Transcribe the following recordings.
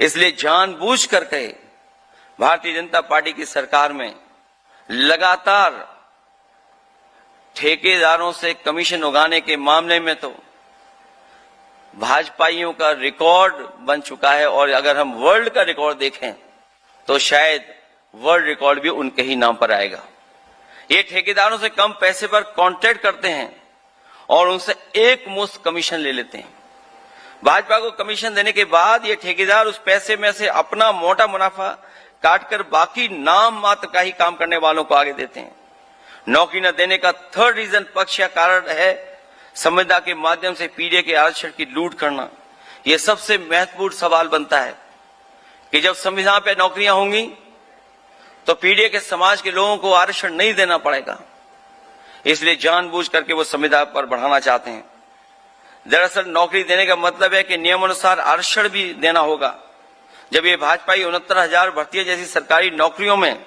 इसलिए जानबूझ करके भारतीय जनता पार्टी की सरकार में लगातार ठेकेदारों से कमीशन उगाने के मामले में तो भाजपाइयों का रिकॉर्ड बन चुका है, और अगर हम वर्ल्ड का रिकॉर्ड देखें तो शायद वर्ल्ड रिकॉर्ड भी उनके ही नाम पर आएगा। ये ठेकेदारों से कम पैसे पर कॉन्ट्रैक्ट करते हैं और उनसे एक मुश्त कमीशन ले लेते हैं। भाजपा को कमीशन देने के बाद ये ठेकेदार उस पैसे में से अपना मोटा मुनाफा काटकर बाकी नाम मात्र का ही काम करने वालों को आगे देते हैं। नौकरी न देने का थर्ड रीजन, पक्ष या कारण है संविदा के माध्यम से पीडीए के आरक्षण की लूट करना। यह सबसे महत्वपूर्ण सवाल बनता है कि जब संविधान पे नौकरियां होंगी तो पीडीए के समाज के लोगों को आरक्षण नहीं देना पड़ेगा, इसलिए जानबूझ करके वो संविदा पर बढ़ाना चाहते हैं। दरअसल नौकरी देने का मतलब है कि नियमानुसार आरक्षण भी देना होगा। जब ये भाजपाई 69,000 भर्तियां जैसी सरकारी नौकरियों में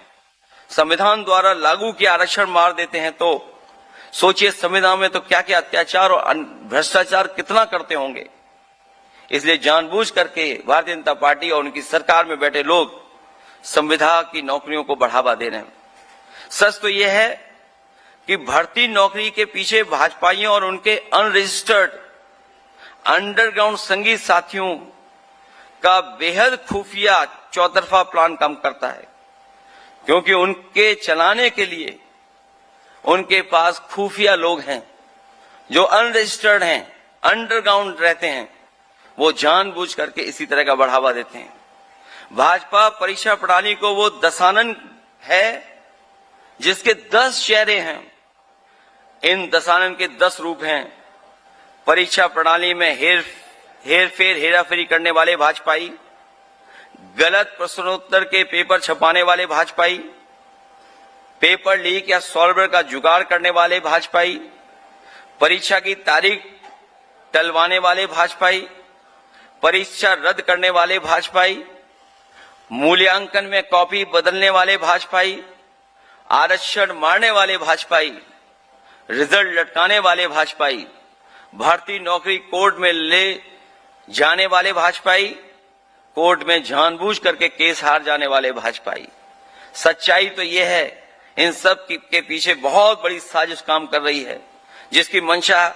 संविधान द्वारा लागू किया आरक्षण मार देते हैं तो सोचिए संविधान में तो क्या क्या अत्याचार और भ्रष्टाचार कितना करते होंगे। इसलिए जानबूझ करके भारतीय जनता पार्टी और उनकी सरकार में बैठे लोग संविधान की नौकरियों को बढ़ावा दे रहे हैं। सच तो यह है कि भर्ती नौकरी के पीछे भाजपाइयों और उनके अनरजिस्टर्ड अंडरग्राउंड संगीत साथियों का बेहद खुफिया चौतरफा प्लान काम करता है, क्योंकि उनके चलाने के लिए उनके पास खुफिया लोग हैं जो अनरजिस्टर्ड हैं, अंडरग्राउंड रहते हैं। वो जानबूझ करके इसी तरह का बढ़ावा देते हैं। भाजपा परीक्षा प्रणाली को वो दशानन है जिसके 10 चेहरे हैं। इन दशानन के 10 रूप हैं। परीक्षा प्रणाली में हेरफेर हेराफेरी करने वाले भाजपाई, गलत प्रश्नोत्तर के पेपर छपाने वाले भाजपाई, पेपर लीक या सॉल्वर का जुगाड़ करने वाले भाजपाई, परीक्षा की तारीख टलवाने वाले भाजपाई, परीक्षा रद्द करने वाले भाजपाई, मूल्यांकन में कॉपी बदलने वाले भाजपाई, आरक्षण मारने वाले भाजपाई, रिजल्ट लटकाने वाले भाजपाई, भर्ती नौकरी कोर्ट में ले जाने वाले भाजपाई, कोर्ट में जानबूझ करके केस हार जाने वाले भाजपाई। सच्चाई तो यह है इन सब के पीछे बहुत बड़ी साजिश काम कर रही है, जिसकी मंशा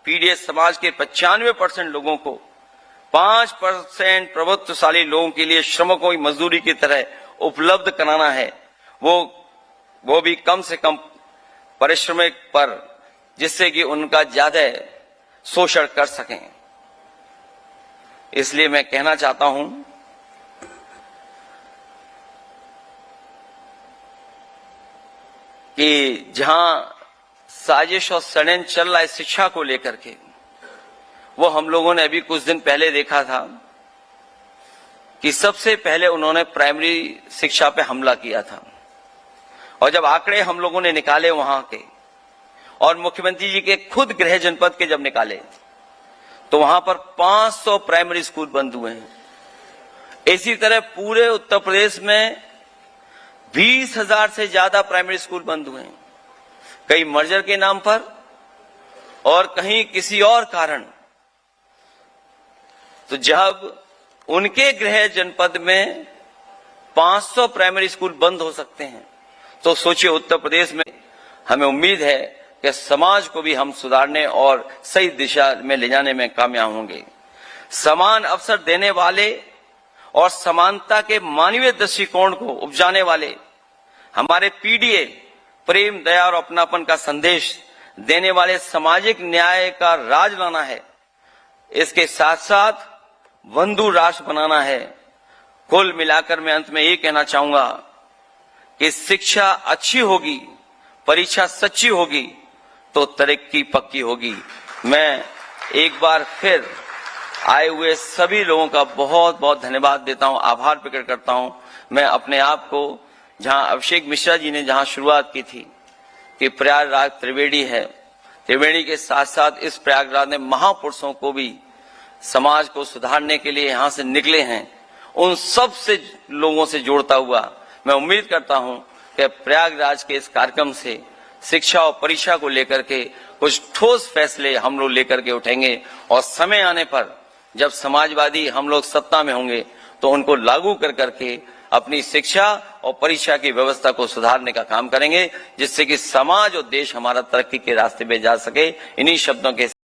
पीडीए समाज के 95% लोगों को 5% प्रभुत्वशाली लोगों के लिए श्रमिकों की मजदूरी की तरह उपलब्ध कराना है, वो भी कम से कम परिश्रमिक पर, जिससे कि उनका ज्यादा शोषण कर सकें। इसलिए मैं कहना चाहता हूं कि जहां साजिश और षड्यंत्र चल रहा है शिक्षा को लेकर के, वो हम लोगों ने अभी कुछ दिन पहले देखा था कि सबसे पहले उन्होंने प्राइमरी शिक्षा पे हमला किया था। और जब आंकड़े हम लोगों ने निकाले वहां के, और मुख्यमंत्री जी के खुद गृह जनपद के जब निकाले, तो वहां पर 500 प्राइमरी स्कूल बंद हुए हैं। इसी तरह पूरे उत्तर प्रदेश में 20,000 से ज्यादा प्राइमरी स्कूल बंद हुए हैं, कहीं मर्जर के नाम पर और कहीं किसी और कारण। तो जब उनके गृह जनपद में 500 प्राइमरी स्कूल बंद हो सकते हैं, तो सोचिए उत्तर प्रदेश में हमें उम्मीद है कि समाज को भी हम सुधारने और सही दिशा में ले जाने में कामयाब होंगे। समान अवसर देने वाले और समानता के मानवीय दृष्टिकोण को उपजाने वाले हमारे पीडीए प्रेम, दया और अपनापन का संदेश देने वाले सामाजिक न्याय का राज लाना है। इसके साथ साथ बंधु राष्ट्र बनाना है। कुल मिलाकर मैं अंत में ये कहना चाहूंगा कि शिक्षा अच्छी होगी, परीक्षा सच्ची होगी तो तरक्की पक्की होगी। मैं एक बार फिर आए हुए सभी लोगों का बहुत बहुत धन्यवाद देता हूं, आभार प्रकट करता हूं। मैं अपने आप को, जहां अभिषेक मिश्रा जी ने जहां शुरुआत की थी कि प्रयागराज त्रिवेणी है, त्रिवेणी के साथ साथ इस प्रयागराज ने महापुरुषों को भी समाज को सुधारने के लिए यहां से निकले हैं, उन सब से लोगों से जोड़ता हुआ मैं उम्मीद करता हूं कि प्रयागराज के इस कार्यक्रम से शिक्षा और परीक्षा को लेकर के कुछ ठोस फैसले हम लोग लेकर के उठेंगे, और समय आने पर जब समाजवादी हम लोग सत्ता में होंगे, तो उनको लागू कर करके अपनी शिक्षा और परीक्षा की व्यवस्था को सुधारने का काम करेंगे, जिससे कि समाज और देश हमारा तरक्की के रास्ते पे जा सके। इन्हीं शब्दों के